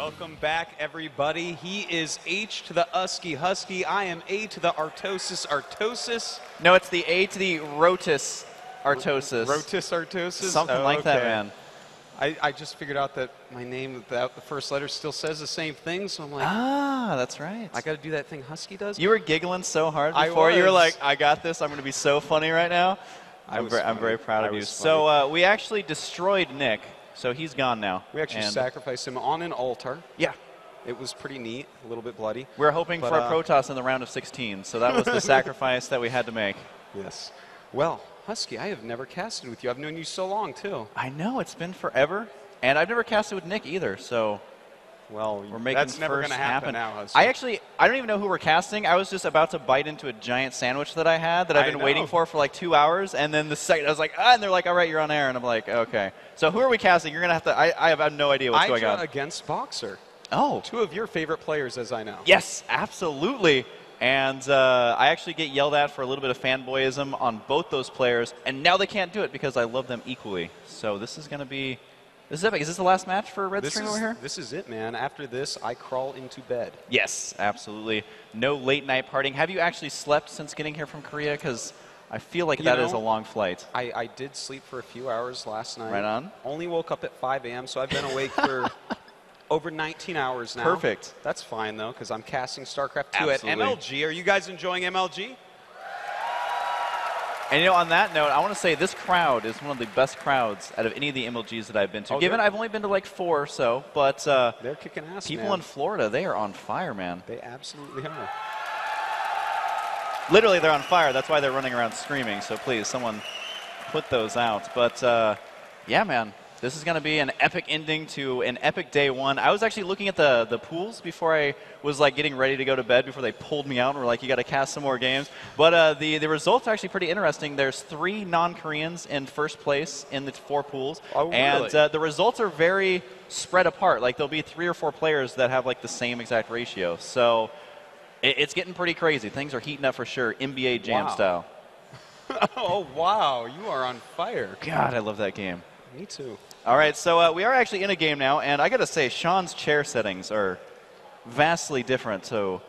Welcome back, everybody. He is H to the Husky Husky. I am A to the Artosis Artosis. No, it's the A to the Rotus Artosis. Rotus Artosis? Something like that, man. I just figured out that my name without the first letter still says the same thing, so I'm like, ah, that's right. I got to do that thing Husky does. You were giggling so hard before. You were like, I got this. I'm going to be so funny right now. I'm very proud of you. So we actually destroyed Nick. So he's gone now. We actually sacrificed him on an altar. Yeah. It was pretty neat, a little bit bloody. We're hoping for a Protoss in the round of 16, so that was the sacrifice that we had to make. Yes. Well, Husky, I have never casted with you. I've known you so long, too. I know, it's been forever. And I've never casted with Nick either, so... Well, we're making that's never going to happen now, Husky. I don't even know who we're casting. I was just about to bite into a giant sandwich that I had that I've been waiting for like 2 hours, and then the second I was like, and they're like, all right, you're on air, and I'm like, okay. So who are we casting? You're going to have to, I have no idea what's going on. EGIdra against Boxer. Oh. Two of your favorite players, as I know. Yes, absolutely. And I actually get yelled at for a little bit of fanboyism on both those players, and now they can't do it because I love them equally. So this is going to be... This is epic. Is this the last match for Red Stream over here? This is it, man. After this, I crawl into bed. Yes, absolutely. No late night partying. Have you actually slept since getting here from Korea? Because I feel like that is a long flight. I did sleep for a few hours last night. Right on. Only woke up at 5 a.m., so I've been awake for over 19 hours now. Perfect. That's fine, though, because I'm casting StarCraft 2 Absolutely. at MLG. Are you guys enjoying MLG? And, you know, on that note, I want to say this crowd is one of the best crowds out of any of the MLGs that I've been to. Given I've only been to like 4 or so, but they're kicking ass, people in Florida, they are on fire, man. They absolutely are. Literally, they're on fire. That's why they're running around screaming. So please, someone put those out. But, yeah, man. This is going to be an epic ending to an epic day one. I was actually looking at the pools before I was like getting ready to go to bed before they pulled me out and were like, you got to cast some more games. But the results are actually pretty interesting. There's 3 non-Koreans in first place in the 4 pools. Oh, really? And the results are very spread apart. Like there'll be 3 or 4 players that have like the same exact ratio. So it's getting pretty crazy. Things are heating up for sure, NBA Jam style. Oh, wow. You are on fire. God, I love that game. Me too. All right, so we are actually in a game now, and I got to say, Sean's chair settings are vastly different. So,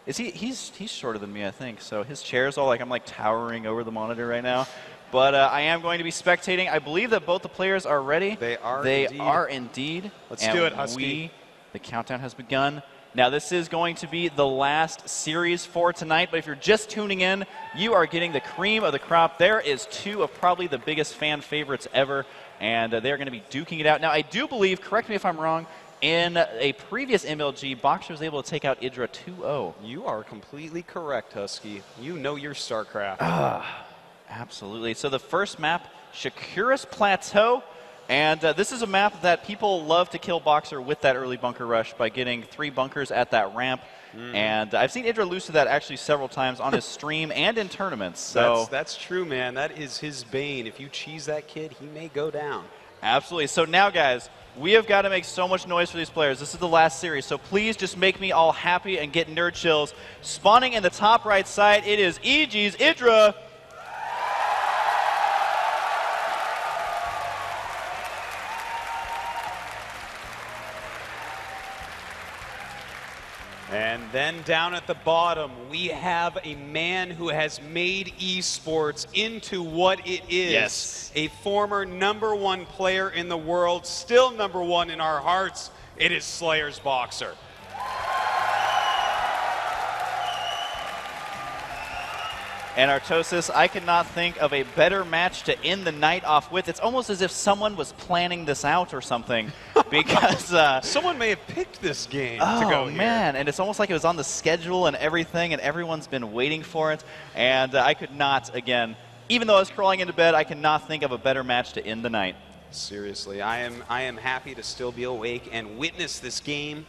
he's shorter than me, I think. So his chair's all like I'm like towering over the monitor right now. But I am going to be spectating. I believe that both the players are ready. They are. They are indeed. Let's do it, Husky. The countdown has begun. Now, this is going to be the last series for tonight, but if you're just tuning in, you are getting the cream of the crop. There is 2 of probably the biggest fan favorites ever, and they're going to be duking it out. Now, I do believe, correct me if I'm wrong, in a previous MLG, Boxer was able to take out EGIdra 2-0. You are completely correct, Husky. You know your StarCraft. Absolutely. So the first map, Shakuris Plateau. And this is a map that people love to kill Boxer with that early bunker rush by getting 3 bunkers at that ramp. And I've seen EGIdra lose to that actually several times on his stream and in tournaments. So that's true, man. That is his bane. If you cheese that kid, he may go down. Absolutely. So now, guys, we have got to make so much noise for these players. This is the last series, so please just make me all happy and get nerd chills. Spawning in the top right side, it is EGIdra. And then down at the bottom, we have a man who has made esports into what it is. Yes. A former #1 player in the world, still #1 in our hearts. It is SlayerSBoxer. And Artosis, I could not think of a better match to end the night off with. It's almost as if someone was planning this out or something, because someone may have picked this game to go here. Oh man, and it's almost like it was on the schedule and everything, and everyone's been waiting for it. And I could not, again, even though I was crawling into bed, I could not think of a better match to end the night. Seriously, I am happy to still be awake and witness this game.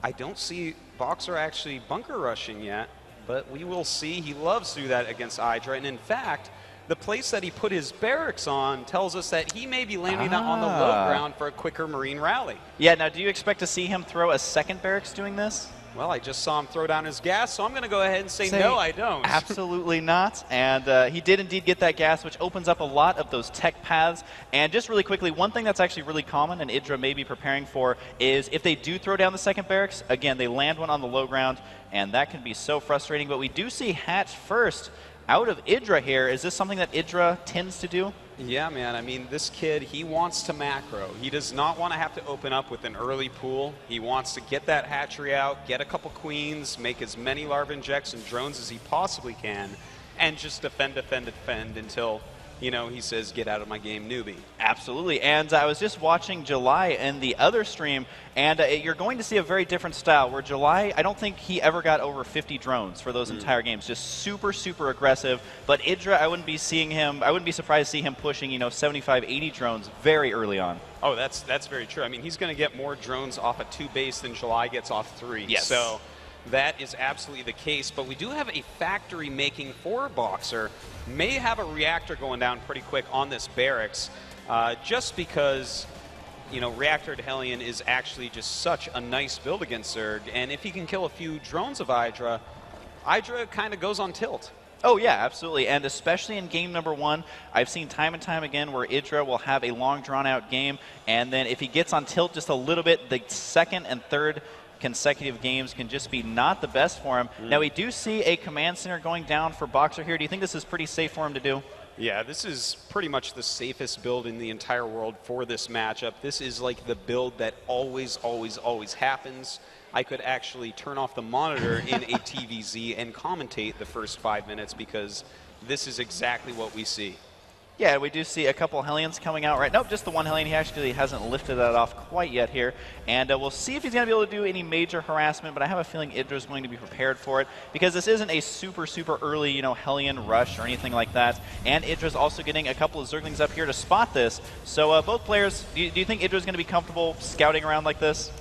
I don't see Boxer actually bunker rushing yet. But we will see. He loves to do that against EGIdra. And in fact, the place that he put his barracks on tells us that he may be landing that on the low ground for a quicker Marine rally. Yeah, now do you expect to see him throw a second barracks doing this? Well, I just saw him throw down his gas, so I'm going to go ahead and say no, I don't. Absolutely not. And he did indeed get that gas, which opens up a lot of those tech paths. And just really quickly, one thing that's actually really common and EGIdra may be preparing for is if they do throw down the second barracks, again, they land one on the low ground, and that can be so frustrating. But we do see Hatch first out of EGIdra here. Is this something that EGIdra tends to do? Yeah, man. I mean, this kid, he wants to macro. He does not want to have to open up with an early pool. He wants to get that hatchery out, get a couple queens, make as many larva injects and drones as he possibly can, and just defend until, you know, he says, get out of my game, newbie. Absolutely. And I was just watching July in the other stream, and you're going to see a very different style where July, I don't think he ever got over 50 drones for those entire games. Just super, super aggressive. But EGIdra, I wouldn't be surprised to see him pushing, you know, 75, 80 drones very early on. Oh, that's very true. I mean, he's going to get more drones off a 2 base than July gets off 3. Yes. So that is absolutely the case. But we do have a factory making for Boxer. May have a reactor going down pretty quick on this barracks, just because, you know, Reactor to Hellion is actually just such a nice build against Zerg. And if he can kill a few drones of EGIdra, EGIdra kind of goes on tilt. Oh, yeah, absolutely. And especially in game number 1, I've seen time and time again where EGIdra will have a long, drawn-out game, and then if he gets on tilt just a little bit, the second and third consecutive games can just be not the best for him. Now, we do see a command center going down for Boxer here. Do you think this is pretty safe for him to do? Yeah, this is pretty much the safest build in the entire world for this matchup. This is like the build that always, always, always happens. I could actually turn off the monitor in a TVZ and commentate the first 5 minutes because this is exactly what we see. Yeah, we do see a couple Hellions coming out right. Nope, just the one Hellion. He actually hasn't lifted that off quite yet here. And we'll see if he's going to be able to do any major harassment, but I have a feeling EGIdra is going to be prepared for it because this isn't a super, super early, you know, Hellion rush or anything like that. And EGIdra is also getting a couple of Zerglings up here to spot this. So both players, do you think EGIdra is going to be comfortable scouting around like this?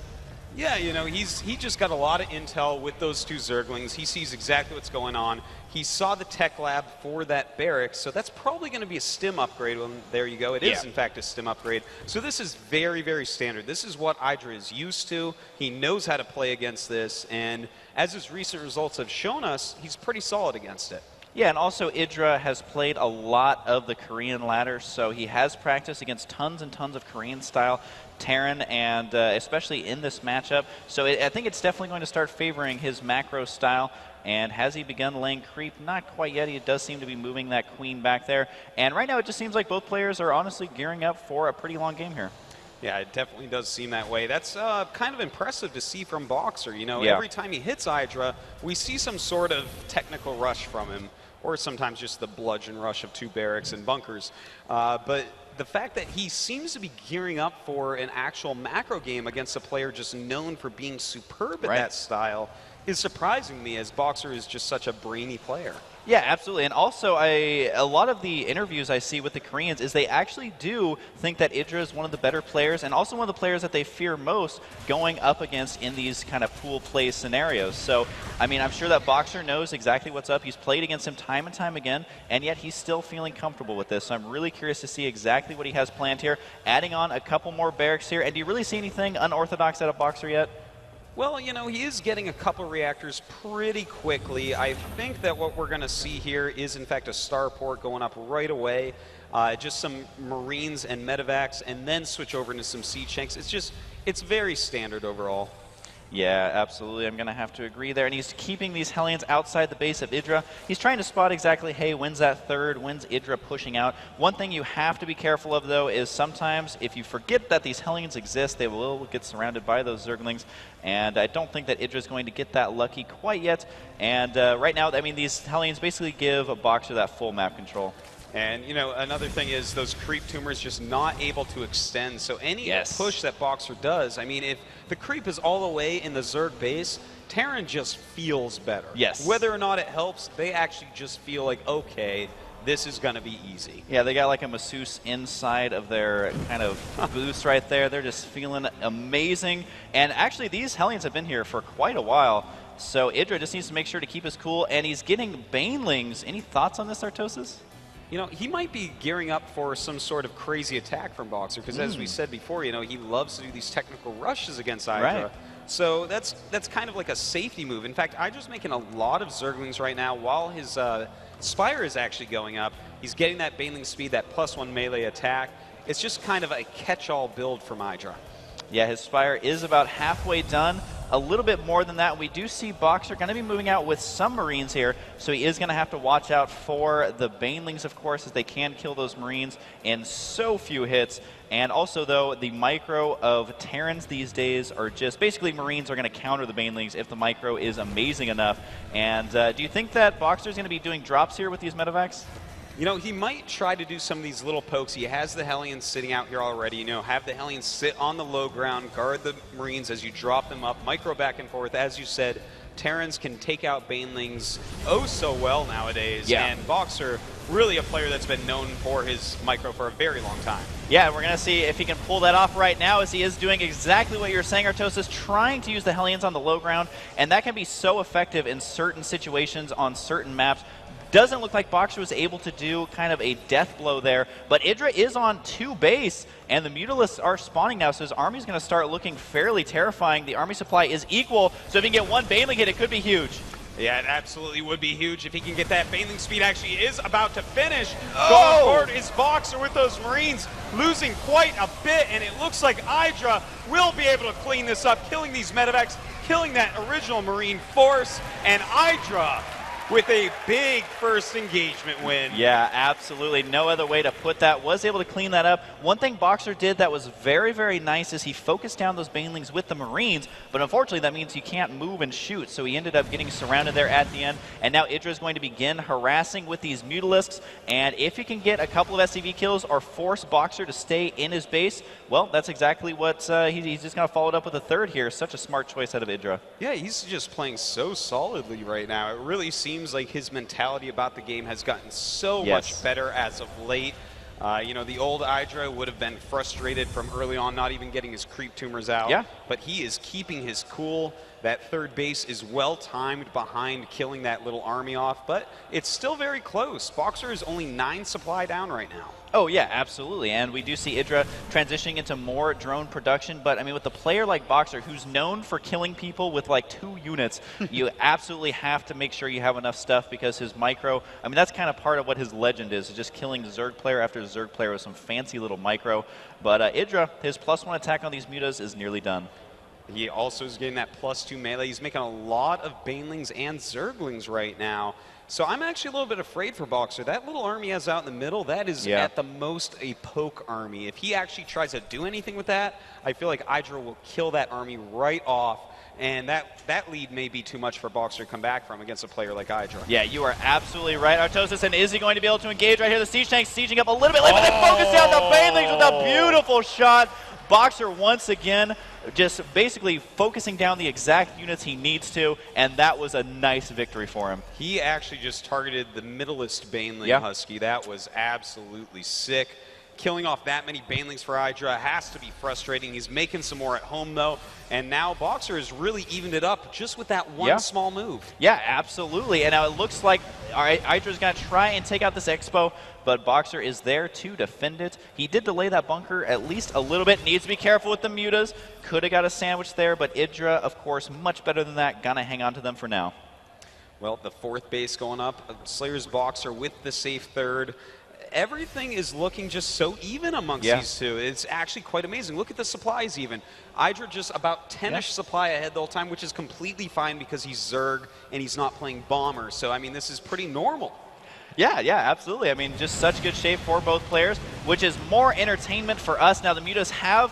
Yeah, you know, he just got a lot of intel with those 2 Zerglings. He sees exactly what's going on. He saw the tech lab for that barracks, so that's probably going to be a stim upgrade. Well, there you go. It is, in fact, a stim upgrade. So this is very, very standard. This is what EGIdra is used to. He knows how to play against this, and as his recent results have shown us, he's pretty solid against it. Yeah, and also EGIdra has played a lot of the Korean ladder, so he has practiced against tons and tons of Korean-style Terran, and especially in this matchup. So I think it's definitely going to start favoring his macro style. And has he begun laying creep? Not quite yet. He does seem to be moving that queen back there. And right now it just seems like both players are honestly gearing up for a pretty long game here. Yeah, it definitely does seem that way. That's kind of impressive to see from Boxer. You know, every time he hits EGIdra, we see some sort of technical rush from him, or sometimes just the bludgeon rush of 2 barracks and bunkers. But the fact that he seems to be gearing up for an actual macro game against a player just known for being superb at that style is surprising me, as Boxer is just such a brainy player. Yeah, absolutely. And also, a lot of the interviews I see with the Koreans is they actually do think that EGIdra is one of the better players and also one of the players that they fear most going up against in these kind of pool play scenarios. So, I mean, I'm sure that Boxer knows exactly what's up. He's played against him time and time again, and yet he's still feeling comfortable with this. So I'm really curious to see exactly what he has planned here. Adding on a couple more barracks here. And do you really see anything unorthodox out of Boxer yet? Well, you know, he is getting a couple reactors pretty quickly. I think that what we're going to see here is, in fact, a starport going up right away. Just some Marines and medevacs, and then switch over into some siege tanks. It's very standard overall. Yeah, absolutely. I'm going to have to agree there. And he's keeping these Hellions outside the base of EGIdra. He's trying to spot exactly, hey, when's that third? When's EGIdra pushing out? One thing you have to be careful of, though, is sometimes if you forget that these Hellions exist, they will get surrounded by those Zerglings. And I don't think that EGIdra is going to get that lucky quite yet. And right now, I mean, these Hellions basically give a Boxer that full map control. And, you know, another thing is those creep tumors just not able to extend. So any push that Boxer does, I mean, if the creep is all the way in the Zerg base, Terran just feels better. Yes. Whether or not it helps, they actually just feel like, okay, this is going to be easy. Yeah, they got like a masseuse inside of their kind of boost right there. They're just feeling amazing. And actually, these Hellions have been here for quite a while. So EGIdra just needs to make sure to keep his cool. And he's getting Banelings. Any thoughts on this, Artosis? You know, he might be gearing up for some sort of crazy attack from Boxer, because as we said before, you know, he loves to do these technical rushes against EGIdra. So that's kind of like a safety move. In fact, Idra's making a lot of Zerglings right now while his Spire is actually going up. He's getting that Baneling speed, that +1 melee attack. It's just kind of a catch-all build from EGIdra. Yeah, his Spire is about halfway done. A little bit more than that. We do see Boxer going to be moving out with some Marines here, so he is going to have to watch out for the Banelings, of course, as they can kill those Marines in so few hits. And also, though, the micro of Terrans these days are just basically Marines are going to counter the Banelings if the micro is amazing enough. And do you think that Boxer is going to be doing drops here with these medevacs? You know, he might try to do some of these little pokes. He has the Hellions sitting out here already. You know, have the Hellions sit on the low ground, guard the Marines as you drop them up, micro back and forth. As you said, Terrans can take out Banelings oh so well nowadays. Yeah. And Boxer, really a player that's been known for his micro for a very long time. Yeah, we're going to see if he can pull that off right now, as he is doing exactly what you're saying, Artosis, trying to use the Hellions on the low ground. And that can be so effective in certain situations on certain maps. Doesn't look like Boxer was able to do kind of a death blow there, but EGIdra is on 2 base, and the Mutalisks are spawning now, so his army is going to start looking fairly terrifying. The army supply is equal, so if he can get one Baneling hit, it could be huge. Yeah, it absolutely would be huge if he can get that. Baneling speed actually is about to finish. Going forward is Boxer with those Marines, losing quite a bit, and it looks like EGIdra will be able to clean this up, killing these medevacs, killing that original Marine force, and EGIdra with a big first engagement win. Yeah, absolutely. No other way to put that. Was able to clean that up. One thing Boxer did that was very, very nice is he focused down those Banelings with the Marines, but unfortunately that means you can't move and shoot, so he ended up getting surrounded there at the end, and now EGIdra is going to begin harassing with these Mutalisks, and if he can get a couple of SCV kills or force Boxer to stay in his base, well, that's exactly what he's just going to follow it up with a third here. Such a smart choice out of EGIdra. Yeah, he's just playing so solidly right now. It really seems like his mentality about the game has gotten so much better as of late. You know, the old EGIdra would have been frustrated from early on, not even getting his creep tumors out. Yeah. But he is keeping his cool. That third base is well timed behind killing that little army off, but it's still very close. Boxer is only 9 supply down right now. Oh, yeah, absolutely. And we do see EGIdra transitioning into more drone production. But, I mean, with a player like Boxer, who's known for killing people with, like, 2 units, you absolutely have to make sure you have enough stuff because his micro, I mean, that's kind of part of what his legend is just killing Zerg player after Zerg player with some fancy little micro. But EGIdra, his +1 attack on these mutas is nearly done. He also is getting that +2 melee. He's making a lot of Banelings and Zerglings right now. So I'm actually a little bit afraid for Boxer. That little army he has out in the middle, that is at the most a poke army. If he actually tries to do anything with that, I feel like EGIdra will kill that army right off. And that lead may be too much for Boxer to come back from against a player like EGIdra. Yeah, you are absolutely right, Artosis. And is he going to be able to engage right here? The Siege Tank sieging up a little bit late, but then focus down the Banelings with a beautiful shot. Boxer once again just basically focusing down the exact units he needs to, and that was a nice victory for him. He actually just targeted the middleist Baneling Husky. That was absolutely sick. Killing off that many Banelings for EGIdra has to be frustrating. He's making some more at home, though. And now Boxer has really evened it up just with that one small move. Yeah, absolutely. And now it looks like EGIdra's going to try and take out this Expo, but Boxer is there to defend it. He did delay that bunker at least a little bit. Needs to be careful with the mutas. Could have got a sandwich there, but EGIdra, of course, much better than that. Gonna hang on to them for now. Well, the 4th base going up. SlayerSBoxer with the safe 3rd. Everything is looking just so even amongst these two. It's actually quite amazing. Look at the supplies even. EGIdra just about 10-ish supply ahead the whole time, which is completely fine because he's Zerg and he's not playing Bomber. So, I mean, this is pretty normal. Yeah, absolutely. I mean, just such good shape for both players, which is more entertainment for us. Now, the mutas have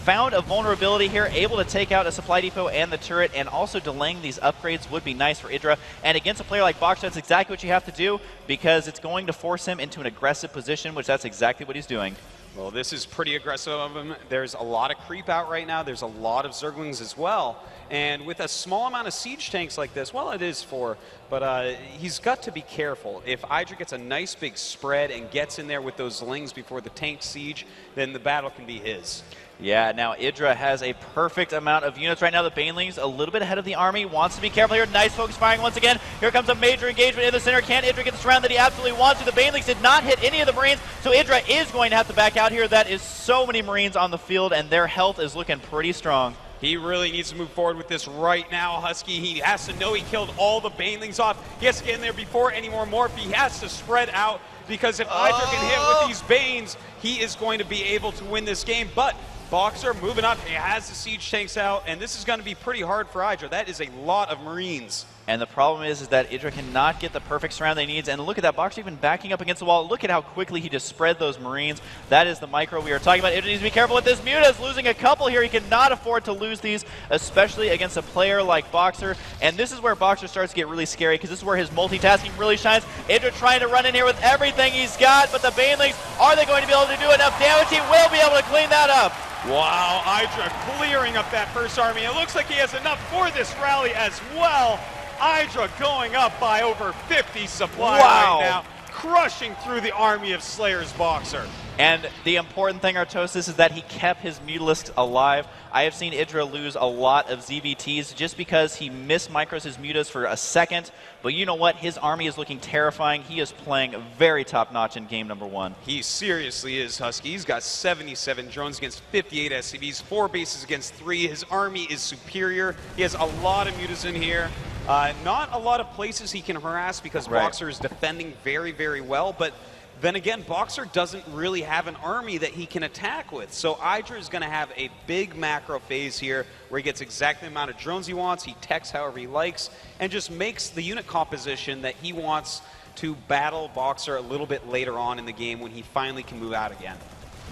found a vulnerability here, able to take out a supply depot and the turret, and also delaying these upgrades would be nice for EGIdra. And against a player like Boxer, that's exactly what you have to do because it's going to force him into an aggressive position, which that's exactly what he's doing. Well, this is pretty aggressive of him. There's a lot of creep out right now. There's a lot of Zerglings as well. And with a small amount of siege tanks like this, well, it is 4, but he's got to be careful. If EGIdra gets a nice big spread and gets in there with those Lings before the tank siege, then the battle can be his. Yeah, now EGIdra has a perfect amount of units right now. The Banelings a little bit ahead of the army, wants to be careful here. Nice focus firing once again. Here comes a major engagement in the center. Can EGIdra get the surround that he absolutely wants to? The Banelings did not hit any of the Marines, so EGIdra is going to have to back out here. That is so many Marines on the field, and their health is looking pretty strong. He really needs to move forward with this right now, Husky. He has to know he killed all the banelings off. He has to get in there before any more morph. He has to spread out, because if EGIdra can hit with these Banes, he is going to be able to win this game. But Boxer moving up, he has the siege tanks out, and this is going to be pretty hard for EGIdra. That is a lot of Marines. And the problem is that EGIdra cannot get the perfect surround they needs. And look at that, Boxer even backing up against the wall. Look at how quickly he just spread those Marines. That is the micro we are talking about. EGIdra needs to be careful with this. Mutas losing a couple here. He cannot afford to lose these, especially against a player like Boxer. And this is where Boxer starts to get really scary, because this is where his multitasking really shines. EGIdra trying to run in here with everything he's got, but the Banelings, are they going to be able to do enough damage? He will be able to clean that up. Wow, EGIdra clearing up that first army. It looks like he has enough for this rally as well. EGIdra going up by over 50 supply right now, crushing through the army of SlayerSBoxer. And the important thing, Artosis, is that he kept his Mutalist alive. I have seen EGIdra lose a lot of ZVTs just because he mismicros his Mutas for a second. But you know what? His army is looking terrifying. He is playing very top-notch in game number 1. He seriously is, Husky. He's got 77 drones against 58 SCVs, 4 bases against 3. His army is superior. He has a lot of Mutas in here. Not a lot of places he can harass, because Boxer is defending very, very well. But then again, Boxer doesn't really have an army that he can attack with. So EGIdra is going to have a big macro phase here where he gets exactly the amount of drones he wants, he techs however he likes, and just makes the unit composition that he wants to battle Boxer a little bit later on in the game when he finally can move out again.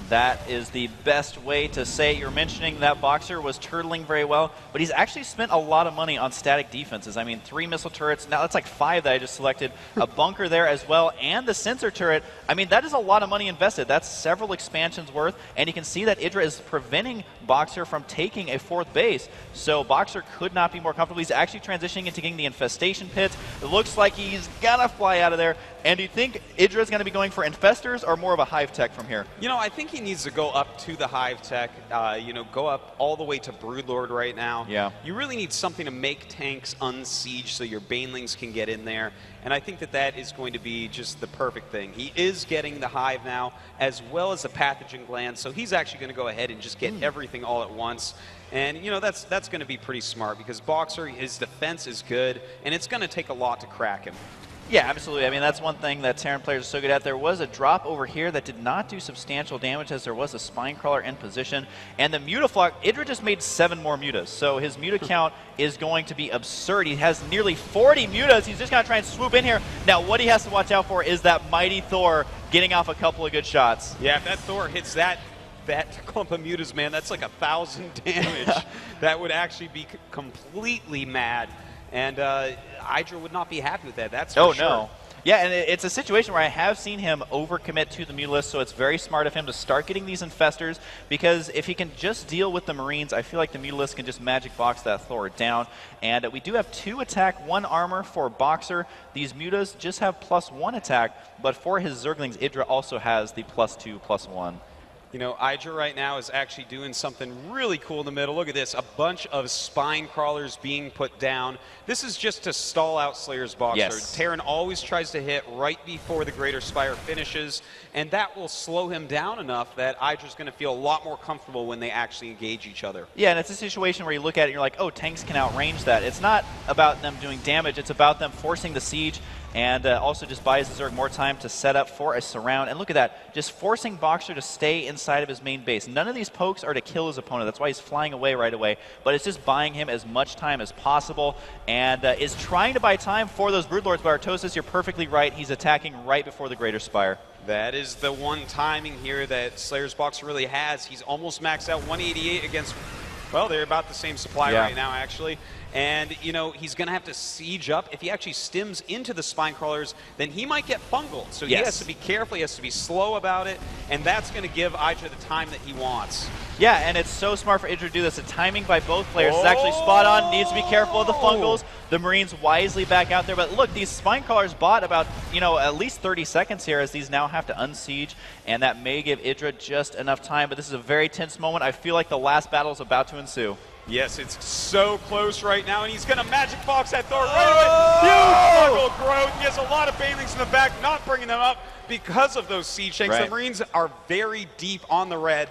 That is the best way to say it. You're mentioning that Boxer was turtling very well, but he's actually spent a lot of money on static defenses. I mean, 3 missile turrets, now that's like 5 that I just selected, a bunker there as well, and the sensor turret. I mean, that is a lot of money invested. That's several expansions worth, and you can see that EGIdra is preventing Boxer from taking a 4th base. So Boxer could not be more comfortable. He's actually transitioning into getting the infestation pits. It looks like he's gonna fly out of there. And do you think EGIdra is going to be going for infestors or more of a hive tech from here? You know, I think he needs to go up to the hive tech, you know, go up all the way to Broodlord right now. Yeah. You really need something to make tanks unsiege so your Banelings can get in there. And I think that that is going to be just the perfect thing. He is getting the hive now, as well as the pathogen gland, so he's actually going to go ahead and just get everything all at once. And, you know, that's going to be pretty smart, because Boxer, his defense is good, and it's going to take a lot to crack him. Yeah, absolutely. I mean, that's one thing that Terran players are so good at. There was a drop over here that did not do substantial damage, as there was a spine crawler in position. And the Mutaflock, EGIdra just made 7 more Mutas. So his Muta count is going to be absurd. He has nearly 40 Mutas. He's just going to try and swoop in here. Now, what he has to watch out for is that mighty Thor getting off a couple of good shots. Yeah, if that Thor hits that clump of Mutas, man, that's like 1,000 damage. That would actually be completely mad. And EGIdra would not be happy with that. That's for sure. No. Yeah, and it's a situation where I have seen him overcommit to the Mutalist, so it's very smart of him to start getting these infestors, because if he can just deal with the Marines, I feel like the Mutalist can just magic box that Thor down. And we do have 2 attack, 1 armor for Boxer. These Mutas just have +1 attack, but for his Zerglings, EGIdra also has the +2, +1. You know, EGIdra right now is actually doing something really cool in the middle. Look at this, a bunch of spine crawlers being put down. This is just to stall out SlayerSBoxer. Yes. Terran always tries to hit right before the Greater Spire finishes, and that will slow him down enough that EGIdra's going to feel a lot more comfortable when they actually engage each other. Yeah, and it's a situation where you look at it and you're like, oh, tanks can outrange that. It's not about them doing damage, it's about them forcing the siege, and also just buys the Zerg more time to set up for a surround. And look at that, just forcing Boxer to stay inside of his main base. None of these pokes are to kill his opponent. That's why he's flying away right away. But it's just buying him as much time as possible, and is trying to buy time for those Broodlords. But Artosis, you're perfectly right. He's attacking right before the Greater Spire. That is the one timing here that SlayerSBoxer really has. He's almost maxed out 188 against, well, they're about the same supply right now, actually. And, you know, he's going to have to siege up. If he actually stims into the spine crawlers, then he might get fungaled. So he has to be careful. He has to be slow about it. And that's going to give EGIdra the time that he wants. Yeah, and it's so smart for EGIdra to do this. The timing by both players is actually spot on. Needs to be careful of the fungals. The Marines wisely back out there. But look, these spine crawlers bought about, you know, at least 30 seconds here, as these now have to unsiege. And that may give EGIdra just enough time. But this is a very tense moment. I feel like the last battle is about to ensue. Yes, it's so close right now, and he's going to magic box that Thor right away. Huge fungal growth. He has a lot of Banelings in the back, not bringing them up because of those siege tanks. The Marines are very deep on the red,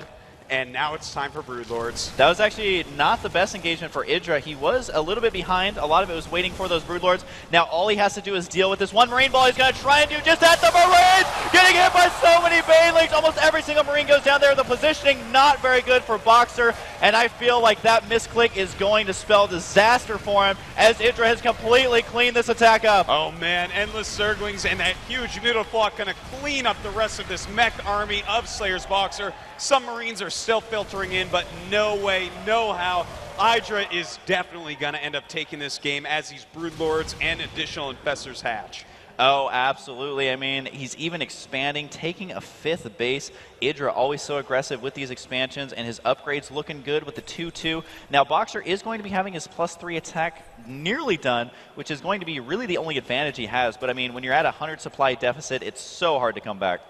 And now it's time for Broodlords. That was actually not the best engagement for EGIdra. He was a little bit behind. A lot of it was waiting for those Broodlords. Now all he has to do is deal with this one Marine ball. He's going to try and do just that. The Marines getting hit by so many Banelings. Almost every single Marine goes down there. The positioning not very good for Boxer. And I feel like that misclick is going to spell disaster for him as EGIdra has completely cleaned this attack up. Oh man, endless Zerglings and that huge noodle flock going to clean up the rest of this mech army of SlayerSBoxer. Some Marines are still filtering in, but no way, no how. EGIdra is definitely going to end up taking this game as these Broodlords and additional Infestors hatch. Oh, absolutely. I mean, he's even expanding, taking a 5th base. EGIdra always so aggressive with these expansions, and his upgrades looking good with the 2-2. Now, Boxer is going to be having his +3 attack nearly done, which is going to be really the only advantage he has. But, I mean, when you're at a 100 supply deficit, it's so hard to come back.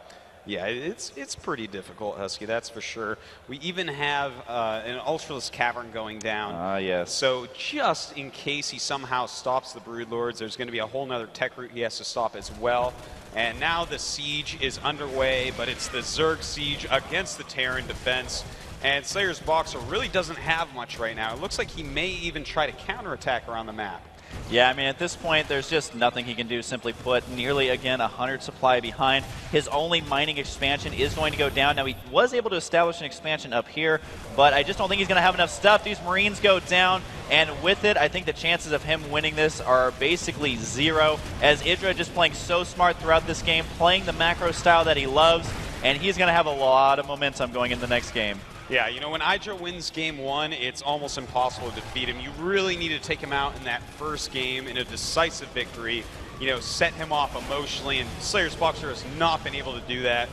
Yeah, it's pretty difficult, Husky, that's for sure. We even have an Ultralisk Cavern going down. Yes. So just in case he somehow stops the Broodlords, there's going to be a whole nother tech route he has to stop as well. And now the siege is underway, but it's the Zerg siege against the Terran defense. And SlayerSBoxer really doesn't have much right now. It looks like he may even try to counterattack around the map. Yeah, I mean, at this point, there's just nothing he can do. Simply put, nearly, again, 100 supply behind. His only mining expansion is going to go down. Now, he was able to establish an expansion up here, but I just don't think he's going to have enough stuff. These Marines go down, and with it, I think the chances of him winning this are basically 0, as EGIdra just playing so smart throughout this game, playing the macro style that he loves, and he's going to have a lot of momentum going into the next game. Yeah, you know, when EGIdra wins game 1, it's almost impossible to defeat him. You really need to take him out in that first game in a decisive victory, you know, set him off emotionally, and SlayerSBoxer has not been able to do that.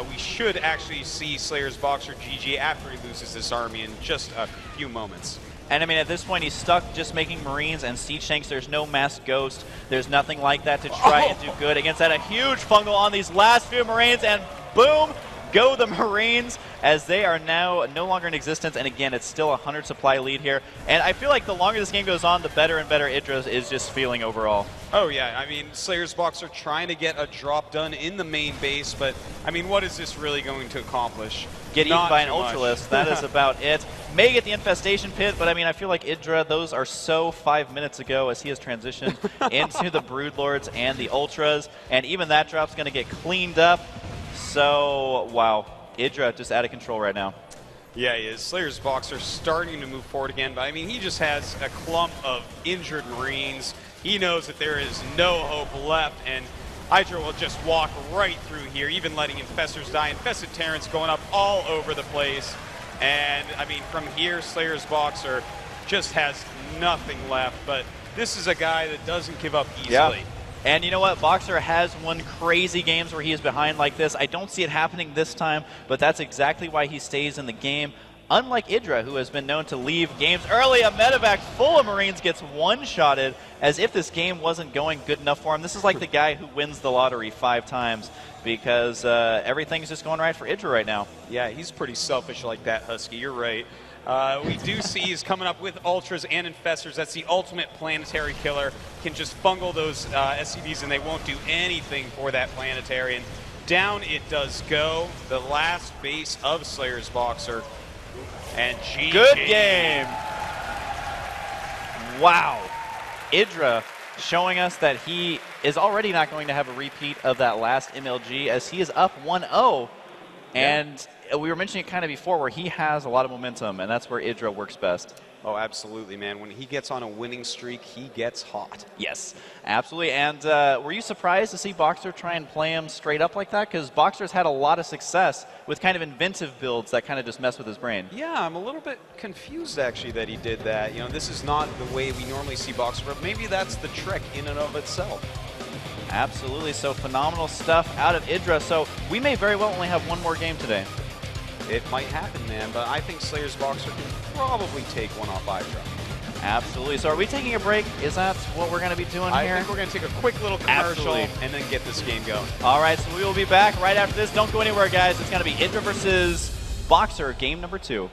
We should actually see SlayerSBoxer GG after he loses this army in just a few moments. And I mean, at this point, he's stuck just making Marines and Siege Tanks. There's no Mass Ghost. There's nothing like that to try and do good against that. A huge fungal on these last few Marines, and boom! Go the Marines, as they are now no longer in existence. And again, it's still a 100 supply lead here. And I feel like the longer this game goes on, the better and better EGIdra is just feeling overall. Oh yeah, I mean, SlayerSBoxer trying to get a drop done in the main base, but I mean, what is this really going to accomplish? Get eaten by an Ultralisk, that is about it. May get the Infestation Pit, but I mean, I feel like EGIdra, those are so 5 minutes ago as he has transitioned into the Broodlords and the Ultras, and even that drop's going to get cleaned up. So, wow, EGIdra just out of control right now. Yeah, he is. SlayerSBoxer starting to move forward again, but I mean, he just has a clump of injured Marines. He knows that there is no hope left, and EGIdra will just walk right through here, even letting Infestors die. Infested Terrans going up all over the place. And, I mean, from here, SlayerSBoxer just has nothing left, but this is a guy that doesn't give up easily. Yeah. And you know what? Boxer has won crazy games where he is behind like this. I don't see it happening this time, but that's exactly why he stays in the game. Unlike EGIdra, who has been known to leave games early, a medevac full of Marines gets one-shotted as if this game wasn't going good enough for him. This is like the guy who wins the lottery 5 times because everything's just going right for EGIdra right now. Yeah, he's pretty selfish like that, Husky. You're right. We do see he's coming up with Ultras and Infestors. That's the ultimate planetary killer. Can just fungal those SCVs and they won't do anything for that planetary. And down it does go. The last base of SlayerSBoxer. And GG. Good game. Wow. EGIdra showing us that he is already not going to have a repeat of that last MLG as he is up 1-0. And we were mentioning it kind of before where he has a lot of momentum, and that's where EGIdra works best. Oh, absolutely, man. When he gets on a winning streak, he gets hot. Yes, absolutely. And were you surprised to see Boxer try and play him straight up like that? Because Boxer's had a lot of success with kind of inventive builds that kind of just mess with his brain. Yeah, I'm a little bit confused, actually, that he did that. You know, this is not the way we normally see Boxer, but maybe that's the trick in and of itself. Absolutely. So phenomenal stuff out of EGIdra. So we may very well only have one more game today. It might happen, man, but I think SlayerSBoxer can probably take one off EGIdra. Absolutely. So are we taking a break? Is that what we're going to be doing here? I think we're going to take a quick little commercial and then get this game going. All right, so we will be back right after this. Don't go anywhere, guys. It's going to be EGIdra versus Boxer, game number 2.